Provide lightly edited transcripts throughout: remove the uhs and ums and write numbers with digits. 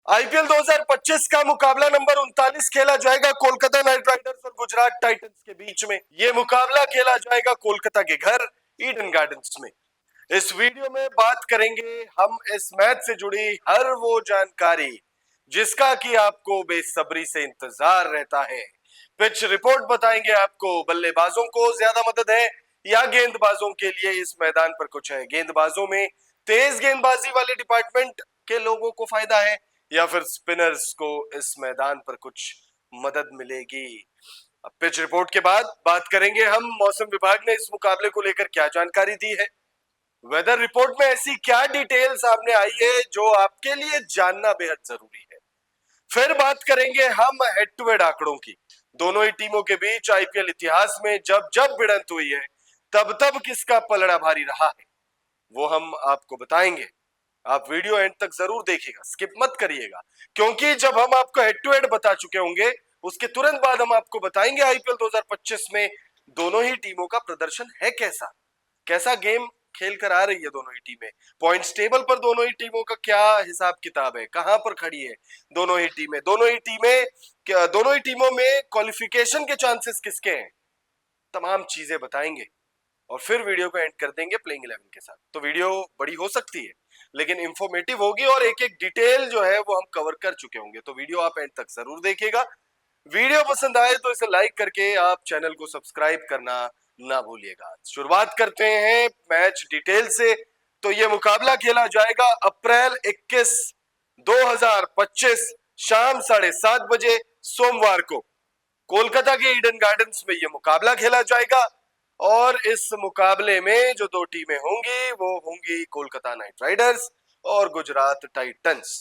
IPL 2025 का मुकाबला number 39 खेला जाएगा कोलकाता नाइट राइडर्स और गुजरात टाइटंस के बीच में। यह मुकाबला खेला जाएगा कोलकाता के घर ईडन गार्डन्स में। इस वीडियो में बात करेंगे हम इस मैच से जुड़ी हर वो जानकारी जिसका कि आपको बेसब्री से इंतजार रहता है। पिच रिपोर्ट बताएंगे आपको, बल्लेबाजों को ज्यादा मदद है या गेंदबाजों के लिए इस मैदान पर कुछ है। गेंदबाजों में तेज गेंदबाजी वाले डिपार्टमेंट के लोगों को फायदा है या फिर स्पिनर्स को इस मैदान पर कुछ मदद मिलेगी। अब पिच रिपोर्ट के बाद बात करेंगे हम मौसम विभाग ने इस मुकाबले को लेकर क्या जानकारी दी है। वेदर रिपोर्ट में ऐसी क्या डिटेल सामने आई है जो आपके लिए जानना बेहद जरूरी है। फिर बात करेंगे हम हेड टू हेड आंकड़ों की। दोनों ही टीमों के बीच आईपीएल इतिहास में जब जब भिड़ंत हुई है तब तब किसका पलड़ा भारी रहा है वो हम आपको बताएंगे। आप वीडियो एंड तक जरूर देखिएगा, स्किप मत करिएगा, क्योंकि जब हम आपको हेड टू हेड बता चुके होंगे उसके तुरंत बाद हम आपको बताएंगे आईपीएल 2025 में दोनों ही टीमों का प्रदर्शन है कैसा, कैसा गेम खेल कर आ रही है दोनों ही टीमें, पॉइंट्स टेबल पर दोनों ही टीमों का क्या हिसाब किताब है, कहां पर खड़ी है दोनों ही टीमें, दोनों ही टीमों में क्वालिफिकेशन के चांसेस किसके हैं, तमाम चीजें बताएंगे और फिर वीडियो को एंड कर देंगे प्लेइंग 11 के साथ। तो वीडियो बड़ी हो सकती है लेकिन इंफॉर्मेटिव होगी और एक एक डिटेल जो है वो हम कवर कर चुके होंगे, तो वीडियो आप एंड तक जरूर देखिएगा। वीडियो पसंद आए तो इसे लाइक करके आप चैनल को सब्सक्राइब करना ना भूलिएगा। शुरुआत करते हैं मैच डिटेल से। तो ये मुकाबला खेला जाएगा अप्रैल 21, 2025 शाम 7:30 बजे सोमवार को कोलकाता के ईडन गार्डन्स में ये मुकाबला खेला जाएगा और इस मुकाबले में जो दो टीमें होंगी वो होंगी कोलकाता नाइट राइडर्स और गुजरात टाइटंस।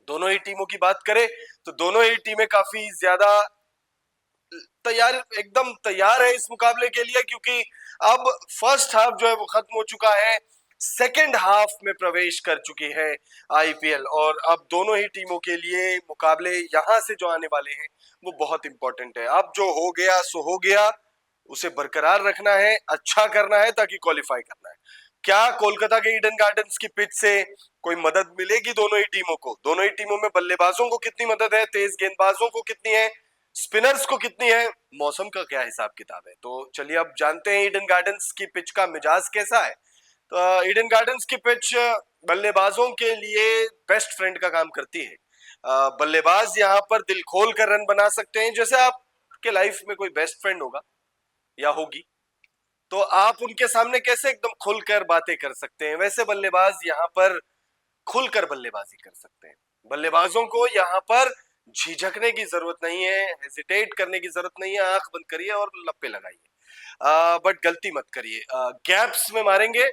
दोनों ही टीमों की बात करें तो दोनों ही टीमें काफी ज्यादा एकदम तैयार है इस मुकाबले के लिए, क्योंकि अब फर्स्ट हाफ जो है वो खत्म हो चुका है, सेकेंड हाफ में प्रवेश कर चुकी है आईपीएल और अब दोनों ही टीमों के लिए मुकाबले यहां से जो आने वाले हैं वो बहुत इंपॉर्टेंट है। अब जो हो गया सो हो गया, उसे बरकरार रखना है, अच्छा करना है ताकि क्वालिफाई करना है। क्या कोलकाता के ईडन गार्डन्स की पिच से कोई मदद मिलेगी दोनों ही टीमों को? दोनों ही टीमों में बल्लेबाजों को कितनी मदद है, तेज गेंदबाजों को कितनी है, स्पिनर्स को कितनी है, मौसम का क्या हिसाब किताब है? तो चलिए अब जानते हैं ईडन गार्डन्स की पिच का मिजाज कैसा है। तो ईडन गार्डन्स की पिच बल्लेबाजों के लिए बेस्ट फ्रेंड का काम करती है। बल्लेबाज यहाँ पर दिल खोल कर रन बना सकते हैं, जैसे आपके लाइफ में कोई बेस्ट फ्रेंड होगा या होगी तो आप उनके सामने कैसे एकदम खुलकर बातें कर सकते हैं, वैसे बल्लेबाज यहाँ पर खुलकर बल्लेबाजी कर सकते हैं। बल्लेबाजों को यहाँ पर झिझकने की जरूरत नहीं है, हेजिटेट करने की जरूरत नहीं है, आंख बंद करिए और लप्पे लगाइए, बट गलती मत करिए। गैप्स में मारेंगे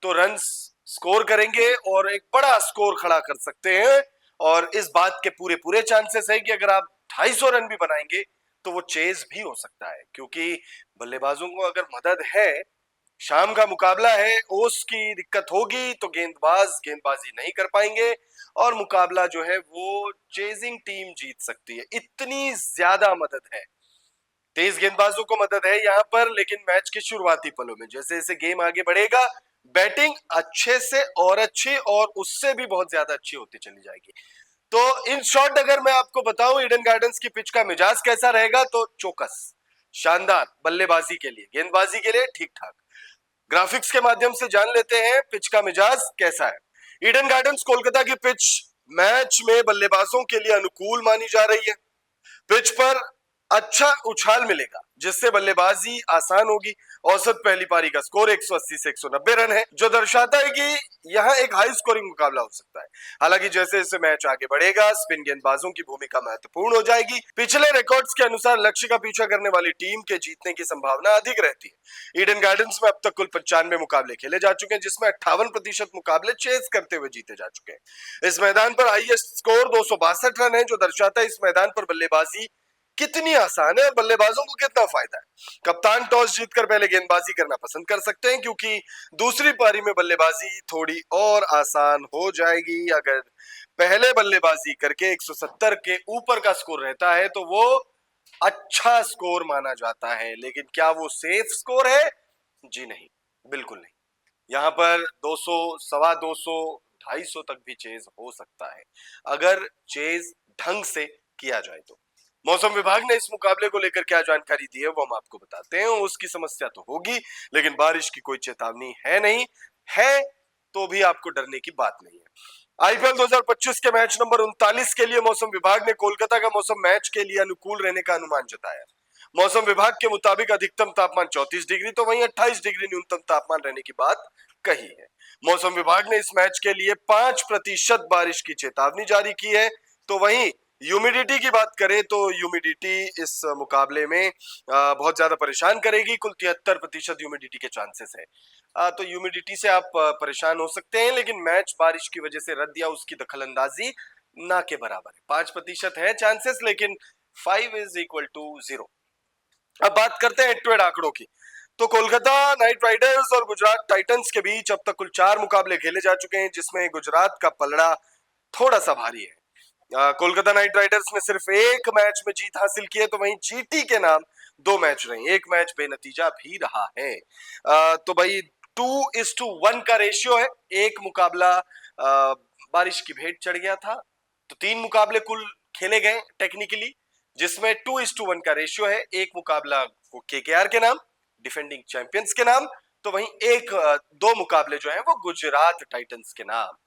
तो रन स्कोर करेंगे और एक बड़ा स्कोर खड़ा कर सकते हैं और इस बात के पूरे पूरे चांसेस है कि अगर आप 250 रन भी बनाएंगे तो वो चेज भी हो सकता है, क्योंकि बल्लेबाजों को अगर मदद है, शाम का मुकाबला है, ओस की दिक्कत होगी तो गेंदबाज गेंदबाजी नहीं कर पाएंगे और मुकाबला जो है वो चेजिंग टीम जीत सकती है, इतनी ज्यादा मदद है। तेज गेंदबाजों को मदद है यहाँ पर, लेकिन मैच के शुरुआती पलों में जैसे जैसे गेम आगे बढ़ेगा बैटिंग अच्छे से और अच्छी और उससे भी बहुत ज्यादा अच्छी होती चली जाएगी। तो इन शॉर्ट अगर मैं आपको बताऊं ईडन गार्डन्स की पिच का मिजाज कैसा रहेगा तो चौकस, शानदार, बल्लेबाजी के लिए गेंदबाजी के लिए ठीक ठाक। ग्राफिक्स के माध्यम से जान लेते हैं पिच का मिजाज कैसा है। ईडन गार्डन्स कोलकाता की पिच मैच में बल्लेबाजों के लिए अनुकूल मानी जा रही है। पिच पर अच्छा उछाल मिलेगा जिससे बल्लेबाजी आसान होगी। औसत पहली पारी का स्कोर 180 से 190 रन है, जो दर्शाता है कि यहां एक हाई स्कोरिंग मुकाबला हो सकता है। हालांकि जैसे जैसे मैच आगे बढ़ेगा स्पिन गेंदबाजों की भूमिका महत्वपूर्ण हो जाएगी। पिछले रिकॉर्ड्स के अनुसार लक्ष्य का पीछा करने वाली टीम के जीतने की संभावना अधिक रहती है। ईडन गार्डन्स में अब तक कुल 95 मुकाबले खेले जा चुके हैं, जिसमें 58% मुकाबले चेस करते हुए जीते जा चुके हैं। इस मैदान पर हाईएस्ट स्कोर 262 रन है, जो दर्शाता है इस मैदान पर बल्लेबाजी कितनी आसान है और बल्लेबाजों को कितना फायदा है। कप्तान टॉस जीतकर पहले गेंदबाजी करना पसंद कर सकते हैं, क्योंकि दूसरी पारी में बल्लेबाजी थोड़ी और आसान हो जाएगी। अगर पहले बल्लेबाजी करके 170 के ऊपर का स्कोर रहता है तो वो अच्छा स्कोर माना जाता है, लेकिन क्या वो सेफ स्कोर है? जी नहीं, बिल्कुल नहीं। यहाँ पर 200, सवा 200, 250 तक भी चेज हो सकता है अगर चेज ढंग से किया जाए तो। मौसम विभाग ने इस मुकाबले को लेकर क्या जानकारी दी है वो हम आपको बताते हैं। उसकी समस्या तो होगी लेकिन बारिश की कोई चेतावनी है नहीं, है तो भी आपको डरने की बात नहीं है। आईपीएल 2025 के मैच नंबर 39 के लिए मौसम विभाग ने कोलकाता का मौसम मैच के लिए अनुकूल रहने का अनुमान जताया। मौसम विभाग के मुताबिक अधिकतम तापमान 34 डिग्री तो वहीं 28 डिग्री न्यूनतम तापमान रहने की बात कही है। मौसम विभाग ने इस मैच के लिए 5% बारिश की चेतावनी जारी की है। तो वहीं ह्यूमिडिटी की बात करें तो ह्यूमिडिटी इस मुकाबले में बहुत ज्यादा परेशान करेगी। कुल 73% ह्यूमिडिटी के चांसेस है। तो ह्यूमिडिटी से आप परेशान हो सकते हैं लेकिन मैच बारिश की वजह से रद्द या उसकी दखलंदाजी ना के बराबर है। 5% है चांसेस लेकिन 5 इज इक्वल टू 0। अब बात करते हैं हेड टू हेड आंकड़ों की। तो कोलकाता नाइट राइडर्स और गुजरात टाइटंस के बीच अब तक कुल 4 मुकाबले खेले जा चुके हैं जिसमें गुजरात का पलड़ा थोड़ा सा भारी है। कोलकाता नाइट राइडर्स ने सिर्फ एक मैच में जीत हासिल की है तो वहीं जीटी के नाम 2 मैच रहे, एक मैच बेनतीजा भी रहा है। तो भाई 2:1 का रेशियो है। एक मुकाबला बारिश की भेंट चढ़ गया था तो 3 मुकाबले कुल खेले गए टेक्निकली जिसमें 2:1 का रेशियो है। एक मुकाबला केकेआर के नाम, डिफेंडिंग चैंपियंस के नाम, तो वहीं दो मुकाबले जो हैं वो गुजरात टाइटंस के नाम।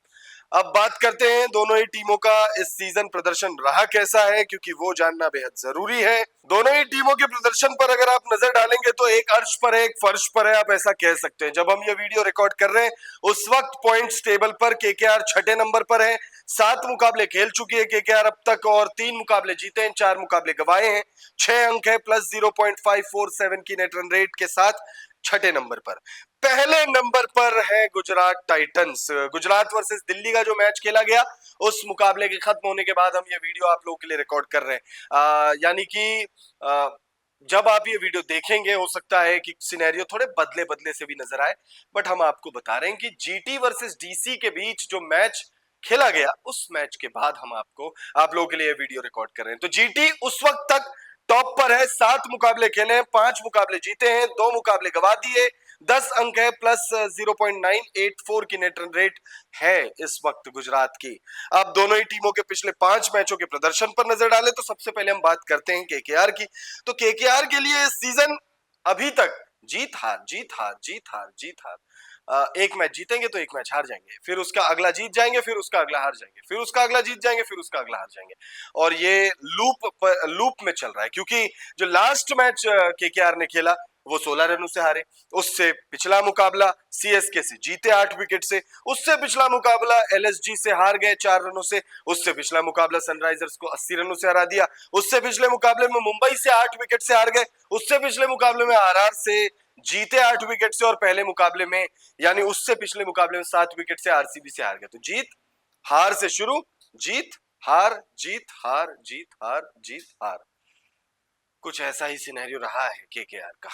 अब बात करते हैं दोनों ही टीमों का इस सीजन प्रदर्शन रहा कैसा है क्योंकि वो जानना बेहद जरूरी है। दोनों ही टीमों के प्रदर्शन पर अगर आप नजर डालेंगे तो एक अर्श पर है एक फर्श पर है, आप ऐसा कह सकते हैं। जब हम ये वीडियो रिकॉर्ड कर रहे हैं उस वक्त पॉइंट्स टेबल पर केकेआर 6ठे नंबर पर है। 7 मुकाबले खेल चुकी है केकेआर अब तक और 3 मुकाबले जीते हैं, 4 मुकाबले गवाए हैं। 6 अंक है प्लस 0.547 की नेट रन रेट के साथ 6ठे नंबर पर। पहले नंबर पर है गुजरात टाइटंस। गुजरात वर्सेस दिल्ली का जो मैच खेला गया उस मुकाबले के खत्म होने के बाद हम ये वीडियो आप लोगों के लिए रिकॉर्ड कर रहे हैं। यानी कि जब आप ये वीडियो देखेंगे हो सकता है कि सिनेरियो थोड़े बदले बदले से भी नजर आए, बट हम आपको बता रहे हैं कि जीटी वर्सेस डीसी के बीच जो मैच खेला गया उस मैच के बाद हम आप लोगों के लिए वीडियो रिकॉर्ड कर रहे हैं। तो जीटी उस वक्त तक टॉप पर है, 7 मुकाबले खेले हैं, 5 मुकाबले जीते हैं, 2 मुकाबले गवा दिए, 10 अंक है प्लस 0.984 की नेट रन रेट है इस वक्त गुजरात की। अब दोनों ही टीमों के पिछले 5 मैचों के प्रदर्शन पर नजर डालें तो सबसे पहले हम बात करते हैं केकेआर की। तो केकेआर के लिए इस सीजन अभी तक जीत हार जीत हार जीत हार जीत हार, एक मैच जीतेंगे तो एक मैच हार जाएंगे, फिर उसका अगला जीत जाएंगे, फिर उसका अगला हार जाएंगे, फिर उसका अगला जीत जाएंगे, फिर उसका अगला हार जाएंगे और ये लूप में चल रहा है। क्योंकि जो लास्ट मैच केकेआर ने खेला वो 16 रनों से हारे, उससे पिछला मुकाबला सीएसके से जीते 8 विकेट से, उससे पिछला मुकाबला एलएसजी से हार गए 4 रनों से, उससे पिछला मुकाबला सनराइजर्स को 80 रनों से हरा दिया, उससे पिछले मुकाबले में मुंबई से 8 विकेट से हार गए, उससे पिछले मुकाबले में आरआर से जीते 8 विकेट से और पहले मुकाबले में यानी उससे पिछले मुकाबले में 7 विकेट से आरसीबी से हार गए। तो जीत हार से शुरू, जीत हार जीत हार जीत हार जीत हार, कुछ ऐसा ही सिनेरियो रहा है केकेआर का।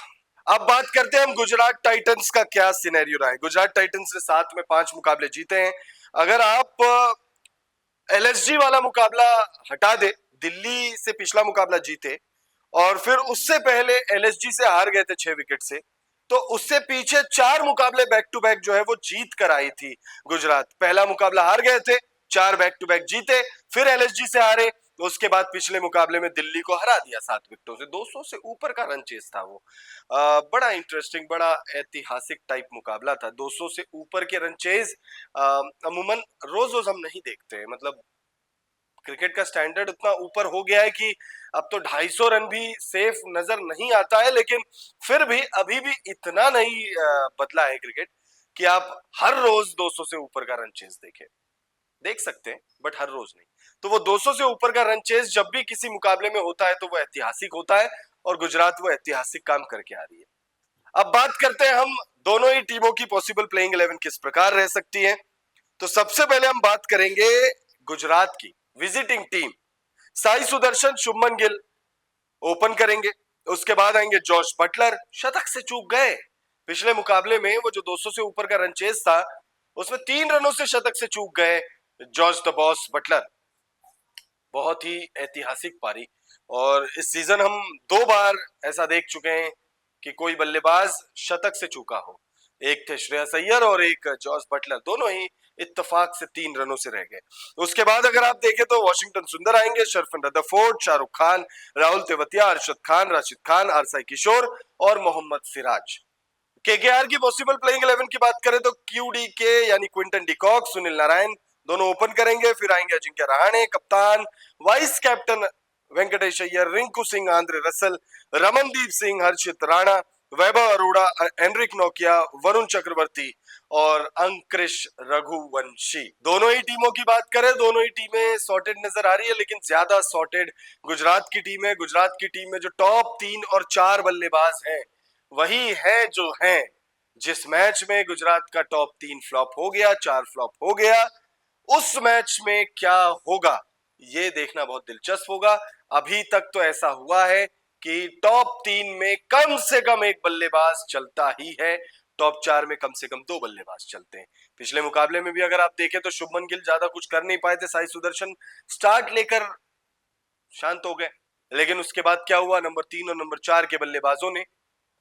अब बात करते हैं हम गुजरात टाइटंस का क्या सिनेरियो रहा है। गुजरात टाइटंस ने 7 में 5 मुकाबले जीते हैं। अगर आप एलएसजी वाला मुकाबला हटा दे, दिल्ली से पिछला मुकाबला जीते और फिर उससे पहले एलएसजी से हार गए थे 6 विकेट से, तो उससे पीछे 4 मुकाबले बैक टू बैक जो है वो जीत कर आई थी गुजरात। पहला मुकाबला हार गए थे, 4 बैक टू बैक जीते, फिर एलएसजी से हारे, तो उसके बाद पिछले मुकाबले में दिल्ली को हरा दिया 7 विकेटों से। 200 से ऊपर का रन चेस था वो। बड़ा इंटरेस्टिंग, बड़ा ऐतिहासिक टाइप मुकाबला था। 200 से ऊपर के रन चेज अमूमन रोज रोज हम नहीं देखते। मतलब क्रिकेट का स्टैंडर्ड उतना ऊपर हो गया है कि अब तो 250 रन भी सेफ नजर नहीं आता है, लेकिन फिर भी अभी भी इतना नहीं बदला है क्रिकेट कि आप हर रोज 200 से ऊपर का रन चेज देख सकते हैं, बट हर रोज नहीं। तो वो 200 से ऊपर का रन चेज जब भी किसी मुकाबले में होता है तो वो ऐतिहासिक होता है और गुजरात वो ऐतिहासिक काम करके आ रही है। अब बात करते हैं हम दोनों ही टीमों की पॉसिबल प्लेइंग 11 किस प्रकार रह सकती है। तो सबसे पहले हम बात करेंगे गुजरात की visiting team. Sai Sudarshan, Shubman Gill open करेंगे, उसके बाद आएंगे जॉश बटलर, शतक से चूक गए पिछले मुकाबले में। वो जो 200 से ऊपर का रन चेज था उसमें 3 रनों से शतक से चूक गए जॉर्ज द बॉस बटलर। बहुत ही ऐतिहासिक पारी और इस सीजन हम 2 बार ऐसा देख चुके हैं कि कोई बल्लेबाज शतक से चूका हो। एक थे श्रेयस अय्यर और एक जॉर्ज बटलर, दोनों ही इत्तेफाक से 3 रनों से रह गए। उसके बाद अगर आप देखें तो वॉशिंगटन सुंदर आएंगे, शरफन रदरफोर्ड, शाहरुख खान, राहुल तेवतिया, अरशद खान, राशिद खान, आरसाई किशोर और मोहम्मद सिराज। केकेआर की पॉसिबल प्लेइंग 11 की बात करें तो क्यूडीके यानी क्विंटन डिकॉक, सुनील नारायण दोनों ओपन करेंगे। फिर आएंगे अजिंक्य रहाणे, कप्तान, vice captain Venkatesh Iyer, Rinku Singh, Andre Russell, Ramandeep Singh, Harshit Rana, Vaibhav Arora, Anrich नोकिया, वरुण चक्रवर्ती और अंकृश रघुवंशी। दोनों ही टीमों की बात करें, दोनों ही टीमें सॉर्टेड नजर आ रही है, लेकिन ज्यादा सॉर्टेड गुजरात की टीम है। गुजरात की टीम में जो टॉप 3 और 4 बल्लेबाज हैं वही है जो है। जिस मैच में गुजरात का टॉप 3 फ्लॉप हो गया, 4 फ्लॉप हो गया, उस मैच में क्या होगा ये देखना बहुत दिलचस्प होगा। अभी तक तो ऐसा हुआ है कि टॉप 3 में कम से कम एक बल्लेबाज चलता ही है, टॉप 4 में कम से कम 2 बल्लेबाज चलते हैं। पिछले मुकाबले में भी अगर आप देखें तो शुभमन गिल ज्यादा कुछ कर नहीं पाए थे, साई सुदर्शन स्टार्ट लेकर शांत हो गए, लेकिन उसके बाद क्या हुआ, नंबर 3 और नंबर 4 के बल्लेबाजों ने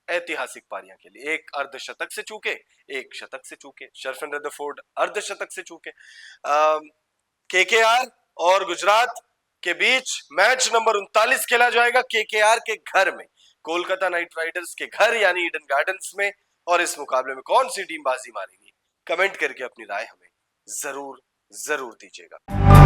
ऐतिहासिक पारियां खेली। एक अर्धशतक से चूके, एक शतक से चूके, शरफन रदरफोर्ड अर्धशतक से चूके। केकेआर और गुजरात के बीच मैच नंबर 39 खेला जाएगा केकेआर के घर में, कोलकाता नाइट राइडर्स के घर यानी ईडन गार्डन्स में। और इस मुकाबले में कौन सी टीम बाजी मारेगी, कमेंट करके अपनी राय हमें जरूर जरूर दीजिएगा।